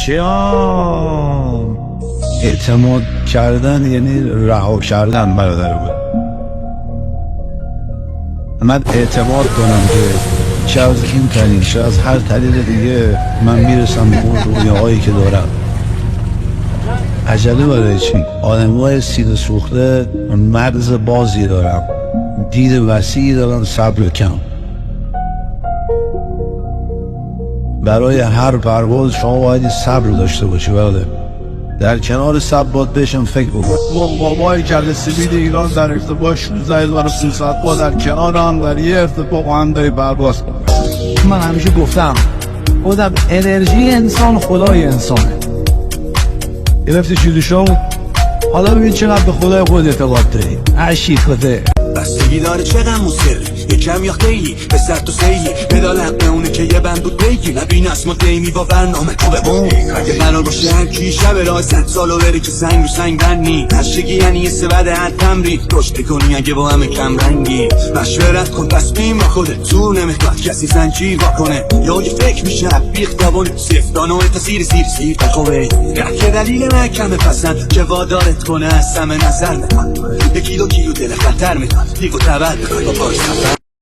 شیام اعتماد کردن یعنی رها کردن برادر بود. من اعتماد کنم که چه از این طریق چه از هر طریق دیگه من میرسم به اون رویاهایی که دارم. عجله برای چی؟ آدم‌های سینه سوخته مغز بازی دارم، دید وسیعی دارم، صبر کم. برای هر پرواز شما باید صبر داشته باشی برادر. در کنار صبر باید بهشم فکر بکن. بابای کل سفید ایران در ارتفاع 16,300 با در کنار هم در یه ارتفاع هم داری پرواز کن. من همیشه گفتم خودم انرژی انسان خدای انسانه. گرفتی چیزی شو؟ حالا ببین چقدر به خدای خود اعتقاد داری. عشی خده بستگی داره چقدر موسیقی یکم یا خیلی به سر تو سیلی بدال حق اونه که یه بند بود بگی نبین اسما دیمی با برنامه تو ببونی اگه قرار باشه هر کی شب راه 100 سالو بری که سنگ رو سنگ بنی هشتگی یعنی یه سبد هر تمری رشد کنی اگه با همه کم رنگی مشورت کن تصمیم با خودت تو نمیخواد کسی زنجیر واکنه یا یه فکر میشه بیخ دوانه سفتانه و تسیر سیر تخوه که دلیل محکمه پسند که وادارت کنه از سم نظر نکن 1 کیلو دل خطر میدن دیگو تبر با پاش